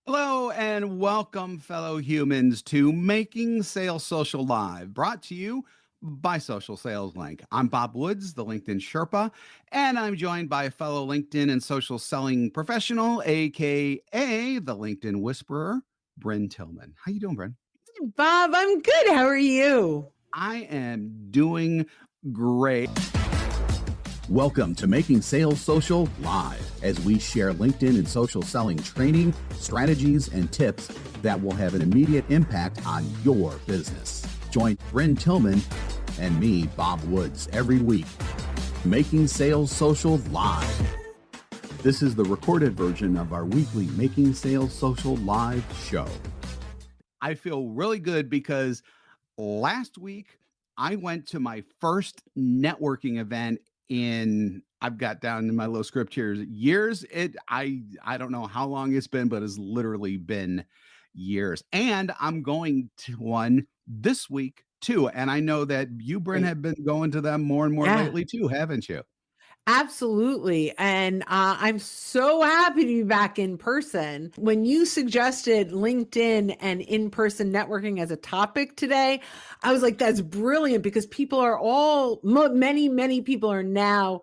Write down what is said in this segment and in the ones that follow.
Hello and welcome, fellow humans, to Making Sales Social Live, brought to you by Social Sales Link. I'm Bob Woods, the LinkedIn Sherpa, and I'm joined by a fellow LinkedIn and social selling professional, aka the LinkedIn Whisperer, Bryn Tillman. How you doing, Bryn? Bob, I'm good. How are you? I am doing great. Welcome to Making Sales Social Live, as we share LinkedIn and social selling training, strategies, and tips that will have an immediate impact on your business. Join Bryn Tillman and me, Bob Woods, every week. Making Sales Social Live. This is the recorded version of our weekly Making Sales Social Live show. I feel really good because last week I went to my first networking event I've got down in my little script here years. I don't know how long it's been, but it's literally been years. And I'm going to one this week too. And I know that you, Bryn, Great. have been going to them more and more Yeah, lately too, haven't you? absolutely. And I'm so happy to be back in person. When you suggested LinkedIn and in-person networking as a topic today, I was like, that's brilliant because people are many people are now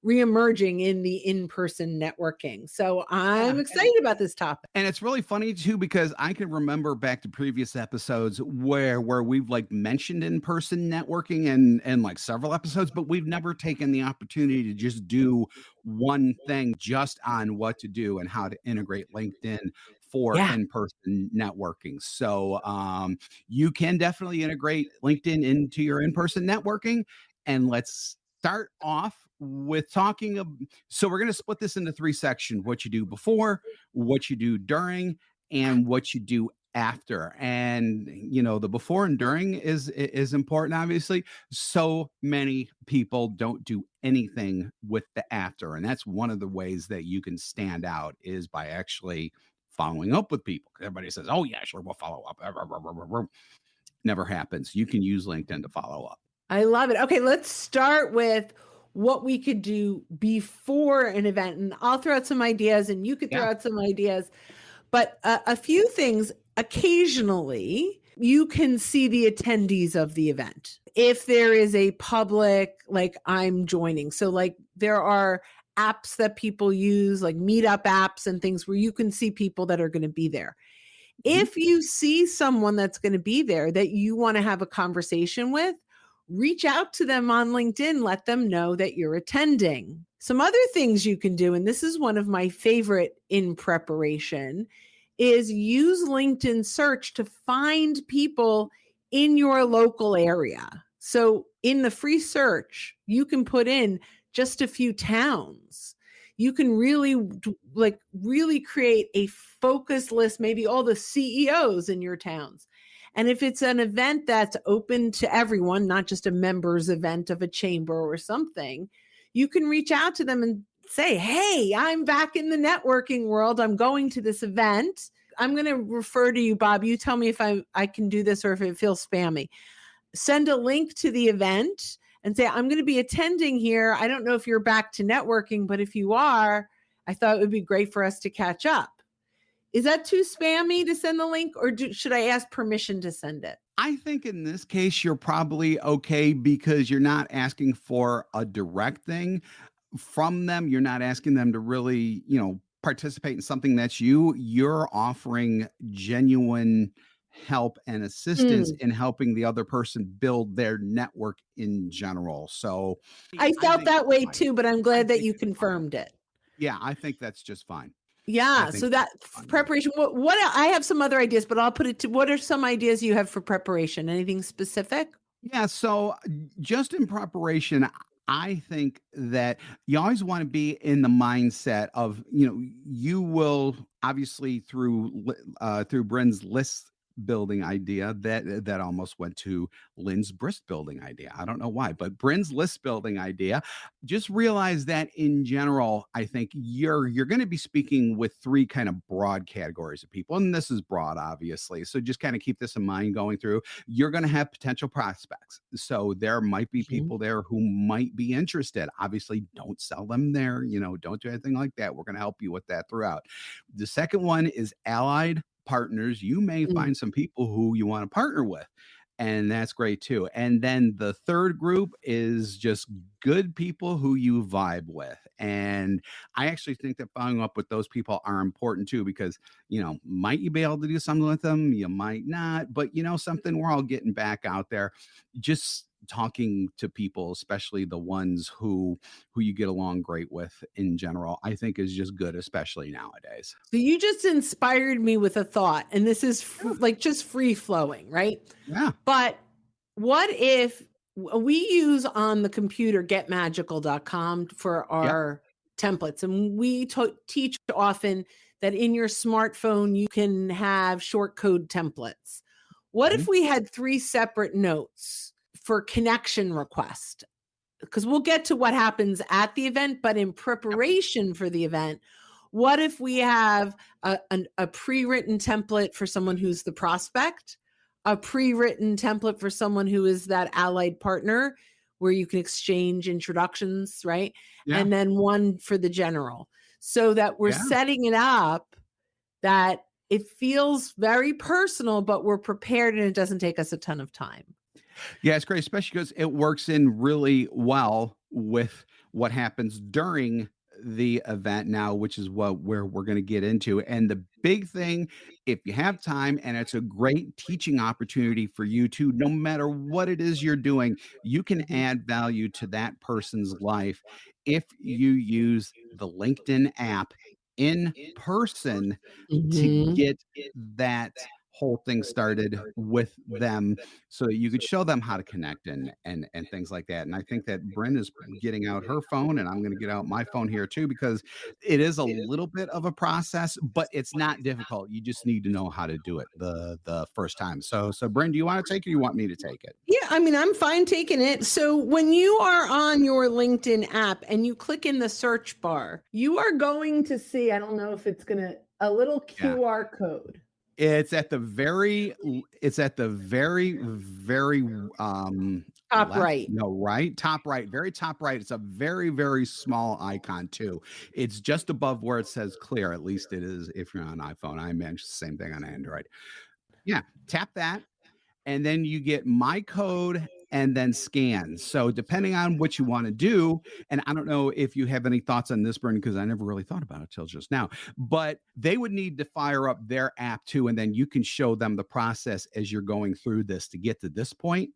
reemerging in the in-person networking. So I'm Yeah. excited about this topic. And it's really funny too because I can remember back to previous episodes where we've like mentioned in-person networking and like several episodes, but we've never taken the opportunity to just do one thing just on what to do and how to integrate LinkedIn for Yeah. in-person networking. So you can definitely integrate LinkedIn into your in-person networking. And let's start off with so we're going to split this into three sections: what you do before, what you do during, and what you do after. And the before and during is important, obviously. So many people don't do anything with the after, and that's one of the ways that you can stand out is by actually following up with people. Everybody says, oh yeah, sure, we'll follow up. Never happens. You can use LinkedIn to follow up. I love it. Okay, let's start with what we could do before an event. And I'll throw out some ideas and you could throw Yeah. out some ideas. But a few things, occasionally, you can see the attendees of the event. If there is a public, like I'm joining. So, like, there are apps that people use, like meetup apps and things where you can see people that are going to be there. Mhm. If you see someone that's going to be there that you want to have a conversation with, reach out to them on LinkedIn, let them know that you're attending. Some other things you can do, and this is one of my favorite in preparation, is use LinkedIn search to find people in your local area. So in the free search, you can put in just a few towns. You can really create a focus list, maybe all the CEOs in your towns. And if it's an event that's open to everyone, not just a members event of a chamber or something, you can reach out to them and say, hey, I'm back in the networking world. I'm going to this event. I'm going to refer to you, Bob. You tell me if I can do this or if it feels spammy. Send a link to the event and say, I'm going to be attending here. I don't know if you're back to networking, but if you are, I thought it would be great for us to catch up. Is that too spammy to send the link or should I ask permission to send it? I think in this case, you're probably okay because you're not asking for a direct thing from them. You're not asking them to really, participate in something that's you're offering genuine help and assistance Mm. in helping the other person build their network in general. So I I felt think that it's way fine. too, but I'm I glad that think you it's fine. confirmed it. Yeah, I think that's just fine. I Yeah, think so that that's fine. preparation, what I have some other ideas, but I'll put it to what are some ideas you have for preparation? Anything specific? Yeah, so just in preparation, I think that you always want to be in the mindset of, you will obviously through Bryn's list building idea that almost went to Lynn's brisk building idea. I don't know why, but Bryn's list building idea. Just realize that in general, I think you're going to be speaking with three kind of broad categories of people, and this is broad, obviously. So just kind of keep this in mind going through. You're going to have potential prospects, so there might be people there who might be interested. Obviously, don't sell them there. Don't do anything like that. We're going to help you with that throughout. The second one is allied partners. You may find some people who you want to partner with, and that's great too. And then the third group is just good people who you vibe with. And I actually think that following up with those people are important too, because, might you be able to do something with them? You might not, but something, we're all getting back out there. Just talking to people, especially the ones who you get along great with in general, I think is just good, especially nowadays. So you just inspired me with a thought, and this is like just free flowing, right? Yeah. But what if we use on the computer getmagical.com for our templates, and we teach often that in your smartphone you can have short code templates. What if we had 3 separate notes for connection request? Because we'll get to what happens at the event, but in preparation for the event, what if we have a pre-written template for someone who's the prospect, a pre-written template for someone who is that allied partner where you can exchange introductions, right? Yeah. And then one for the general, so that we're setting it up that it feels very personal, but we're prepared and it doesn't take us a ton of time. Yeah, it's great, especially because it works in really well with what happens during the event now, which is where we're going to get into. And the big thing, if you have time, and it's a great teaching opportunity for you too, no matter what it is you're doing, you can add value to that person's life if you use the LinkedIn app in person to get that whole thing started with them, so that you could show them how to connect and things like that. And I think that Bryn is getting out her phone, and I'm going to get out my phone here too, because it is a little bit of a process, but it's not difficult. You just need to know how to do it the first time. So Bryn, do you want to take it, or you want me to take it? Yeah, I mean, I'm fine taking it. So when you are on your LinkedIn app and you click in the search bar, you are going to see, I don't know if it's a little QR code. It's at the very top left, right. No, right, top right, very top right. It's a very, very small icon too. It's just above where it says clear. At least it is if you're on iPhone. I imagine the same thing on Android. Yeah, tap that, and then you get my code and then scan. So depending on what you want to do, and I don't know if you have any thoughts on this, Bryn, because I never really thought about it till just now, but they would need to fire up their app too, and then you can show them the process as you're going through this to get to this point.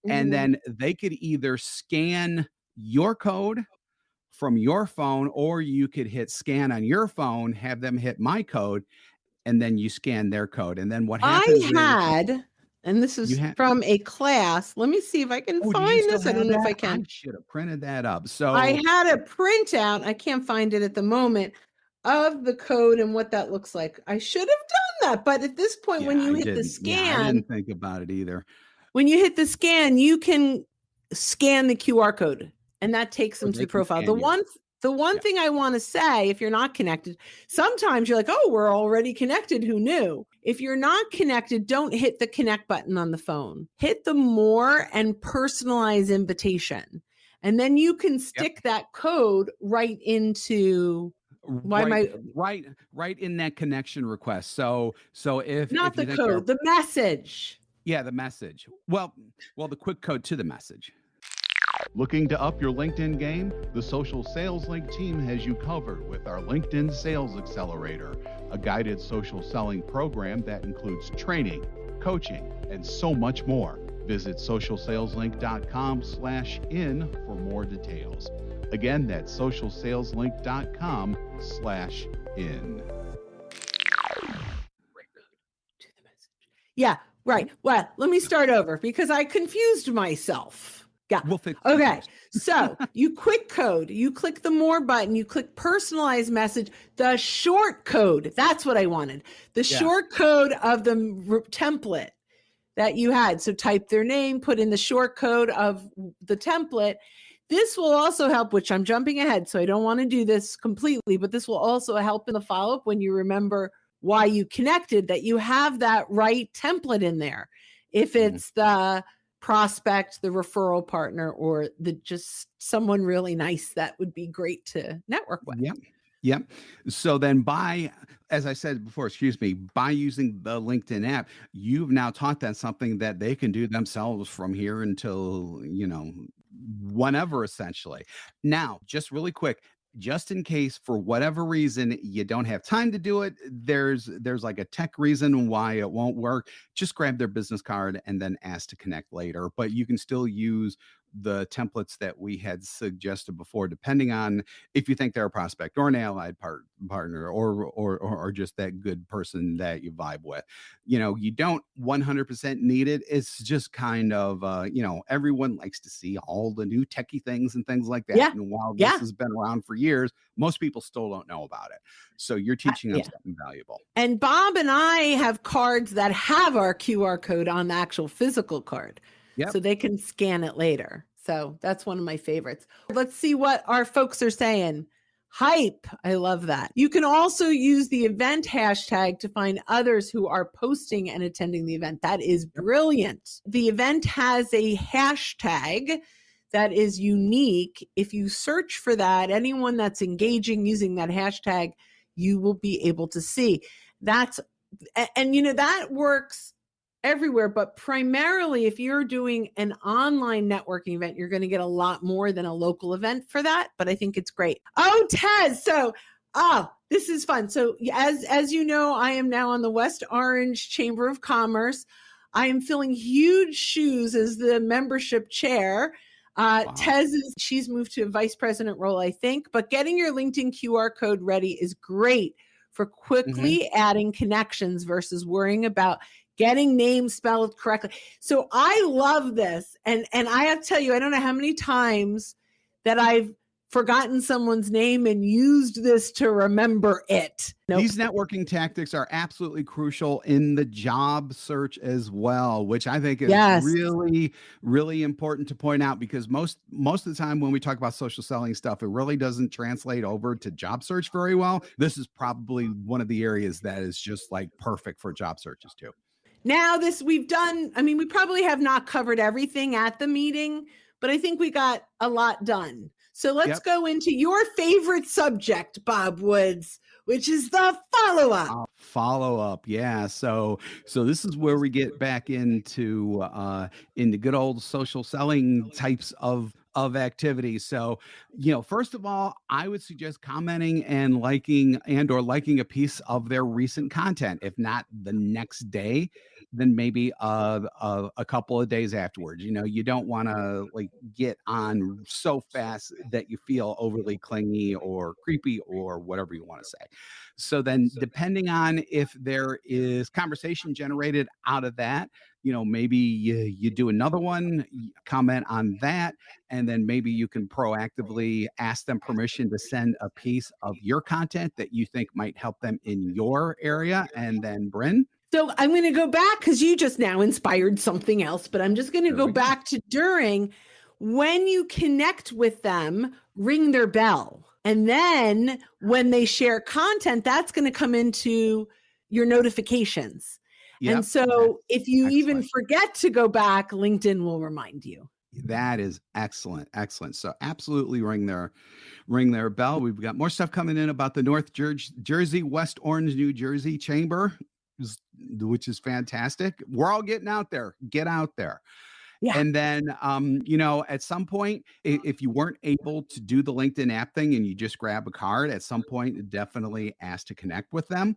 And then they could either scan your code from your phone, or you could hit scan on your phone, have them hit my code, and then you scan their code. And then what happens and this is from a class. Let me see if I can find this. I don't know if I can. I should have printed that up. So I had a printout. I can't find it at the moment of the code and what that looks like. I should have done that. But at this point, when you hit the scan, I didn't think about it either. When you hit the scan, you can scan the QR code, and that takes them to the profile. The one thing I want to say, if you're not connected, sometimes you're like, oh, we're already connected. Who knew? If you're not connected, don't hit the connect button on the phone. Hit the more and personalize invitation. And then you can stick that code right into right in that connection request. So if not the code, the message. Yeah, the message. Well, the quick code to the message. Looking to up your LinkedIn game? The Social Sales Link team has you covered with our LinkedIn Sales Accelerator, a guided social selling program that includes training, coaching, and so much more. Visit socialsaleslink.com/in for more details. Again, that's socialsaleslink.com/in. Yeah, right. Well, let me start over because I confused myself. Yeah. We'll fix Okay. So you quick code, you click the more button, you click personalized message, the short code. That's what I wanted. The short code of the template that you had. So type their name, put in the short code of the template. This will also help, which I'm jumping ahead, so I don't want to do this completely, but this will also help in the follow-up when you remember why you connected, that you have that right template in there. If it's the prospect, the referral partner, or the just someone really nice that would be great to network with. Yep. So then as I said before, by using the LinkedIn app, you've now taught them something that they can do themselves from here until, whenever, essentially. Now, just really quick, just in case for whatever reason you don't have time to do it, there's like a tech reason why it won't work. Just grab their business card and then ask to connect later. But you can still use the templates that we had suggested before, depending on if you think they're a prospect or an allied partner or just that good person that you vibe with. You don't 100% need it. It's just kind of everyone likes to see all the new techie things and things like that. And while this has been around for years, most people still don't know about it. So you're teaching them something valuable. And Bob and I have cards that have our QR code on the actual physical card. So they can scan it later. So that's one of my favorites. Let's see what our folks are saying. Hype. I love that. You can also use the event hashtag to find others who are posting and attending the event. That is brilliant. The event has a hashtag that is unique. If you search for that, anyone that's engaging using that hashtag, you will be able to see. That works everywhere, but primarily if you're doing an online networking event, you're going to get a lot more than a local event for that, but I think it's great. Oh, Tez. So, this is fun. So as you know, I am now on the West Orange Chamber of Commerce. I am filling huge shoes as the membership chair. Wow. Tez she's moved to a vice president role, I think, but getting your LinkedIn QR code ready is great for quickly adding connections versus worrying about getting names spelled correctly. So I love this. And I have to tell you, I don't know how many times that I've forgotten someone's name and used this to remember it. These networking tactics are absolutely crucial in the job search as well, which I think is really, really important to point out, because most of the time when we talk about social selling stuff, it really doesn't translate over to job search very well. This is probably one of the areas that is just like perfect for job searches too. Now we've done, we probably have not covered everything at the meeting, but I think we got a lot done. So let's go into your favorite subject, Bob Woods, which is the follow-up. Follow-up. Yeah. So this is where we get back into good old social selling types of activities. So, first of all, I would suggest commenting and liking a piece of their recent content. If not the next day, then maybe a couple of days afterwards. You don't want to get on so fast that you feel overly clingy or creepy or whatever you want to say. So then, depending on if there is conversation generated out of that, maybe you do another one, comment on that, and then maybe you can proactively ask them permission to send a piece of your content that you think might help them in your area. And then, Bryn? So I'm going to go back because you just now inspired something else, but I'm just going to go back to during when you connect with them, ring their bell. And then when they share content, that's going to come into your notifications. And so if you even forget to go back, LinkedIn will remind you. That is excellent. Excellent. So absolutely ring their bell. We've got more stuff coming in about the North Jersey, West Orange, New Jersey Chamber, which is fantastic. We're all getting out there. Get out there. Yeah. And then, at some point, if you weren't able to do the LinkedIn app thing and you just grab a card, at some point, definitely ask to connect with them.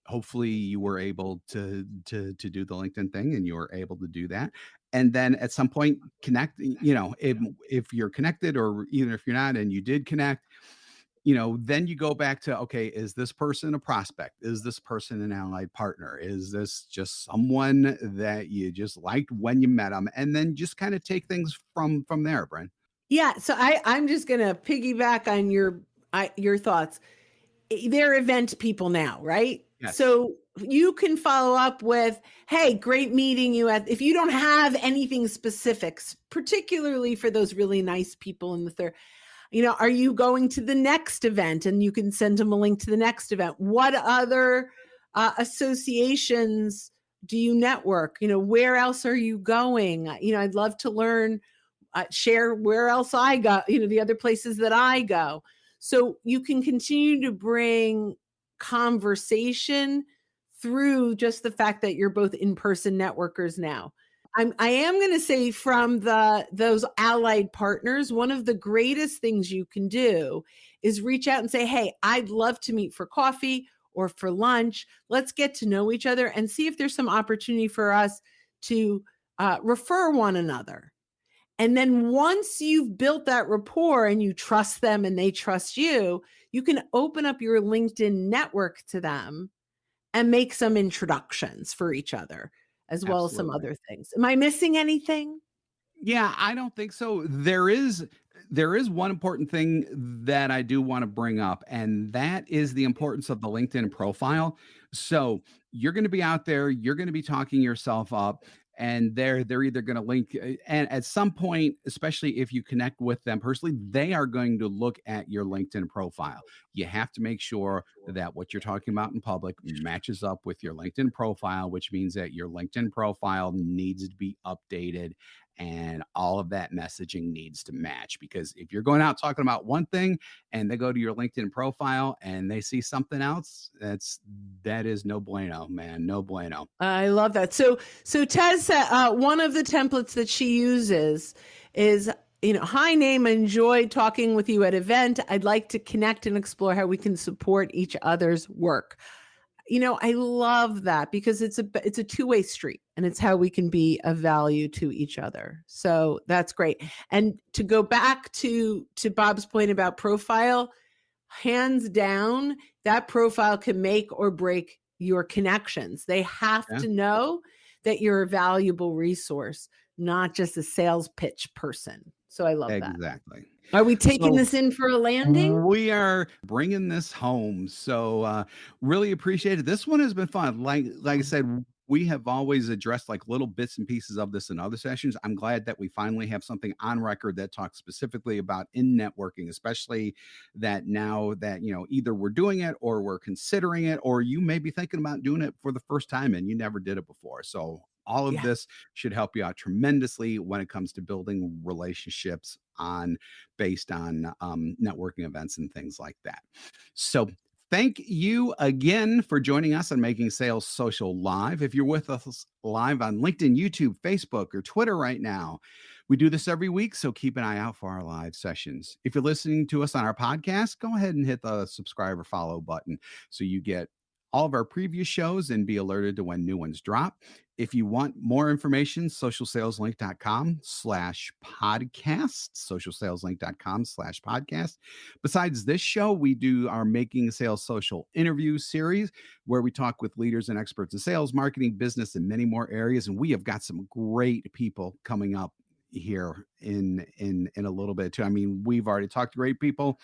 Hopefully you were able to do the LinkedIn thing and you were able to do that. And then at some point connect, if you're connected or even if you're not and you did connect, then you go back to, okay, is this person a prospect? Is this person an allied partner? Is this just someone that you just liked when you met them? And then just kind of take things from there, Brent. Yeah. So I'm just going to piggyback on your thoughts. They're event people now, right? Yes. So you can follow up with, hey, great meeting you if you don't have anything specifics, particularly for those really nice people in the third, are you going to the next event? And you can send them a link to the next event. What other associations do you network? Where else are you going? I'd love to learn, share where else I go, the other places that I go. So you can continue to bring conversation through just the fact that you're both in-person networkers now. I am going to say from those allied partners, one of the greatest things you can do is reach out and say, hey, I'd love to meet for coffee or for lunch. Let's get to know each other and see if there's some opportunity for us to refer one another. And then once you've built that rapport and you trust them and they trust you, you can open up your LinkedIn network to them and make some introductions for each other, as well as some other things. Am I missing anything? Yeah, I don't think so. There is one important thing that I do want to bring up, and that is the importance of the LinkedIn profile. So you're going to be out there, you're going to be talking yourself up, and they're either going to link, and at some point, especially if you connect with them personally, they are going to look at your LinkedIn profile. You have to make sure that what you're talking about in public matches up with your LinkedIn profile, which means that your LinkedIn profile needs to be updated and all of that messaging needs to match. Because if you're going out talking about one thing and they go to your LinkedIn profile and they see something else, that is no bueno, man. No bueno. I love that. So Tez said one of the templates that she uses is, hi, name, enjoyed talking with you at event. I'd like to connect and explore how we can support each other's work. I love that because it's a two-way street and it's how we can be of value to each other. So that's great. And to go back to Bob's point about profile, hands down, that profile can make or break your connections. They have to know that you're a valuable resource, not just a sales pitch person. So I love that. Exactly. Are we taking this in for a landing? We are bringing this home. So really appreciate it. This one has been fun. Like I said, we have always addressed like little bits and pieces of this in other sessions. I'm glad that we finally have something on record that talks specifically about in networking, especially that now that, either we're doing it or we're considering it, or you may be thinking about doing it for the first time and you never did it before. So all of this should help you out tremendously when it comes to building relationships based on networking events and things like that. So thank you again for joining us on Making Sales Social Live. If you're with us live on LinkedIn, YouTube, Facebook, or Twitter right now, we do this every week, so keep an eye out for our live sessions. If you're listening to us on our podcast, go ahead and hit the subscribe or follow button so you get all of our previous shows and be alerted to when new ones drop. If you want more information, socialsaleslink.com/podcast, socialsaleslink.com/podcast. Besides this show, we do our Making Sales Social interview series where we talk with leaders and experts in sales, marketing, business, and many more areas. And we have got some great people coming up here in a little bit too. I mean, we've already talked to great people.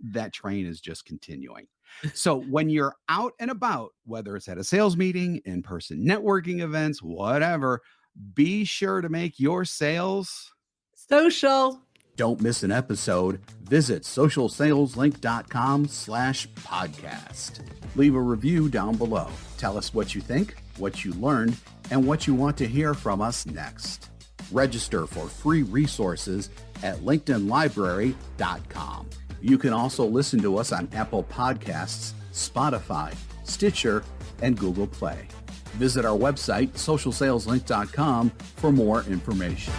That train is just continuing. So when you're out and about, whether it's at a sales meeting, in-person networking events, whatever, be sure to make your sales social. Don't miss an episode. Visit socialsaleslink.com/podcast. Leave a review down below. Tell us what you think, what you learned, and what you want to hear from us next. Register for free resources at linkedinlibrary.com. You can also listen to us on Apple Podcasts, Spotify, Stitcher, and Google Play. Visit our website, socialsaleslink.com, for more information.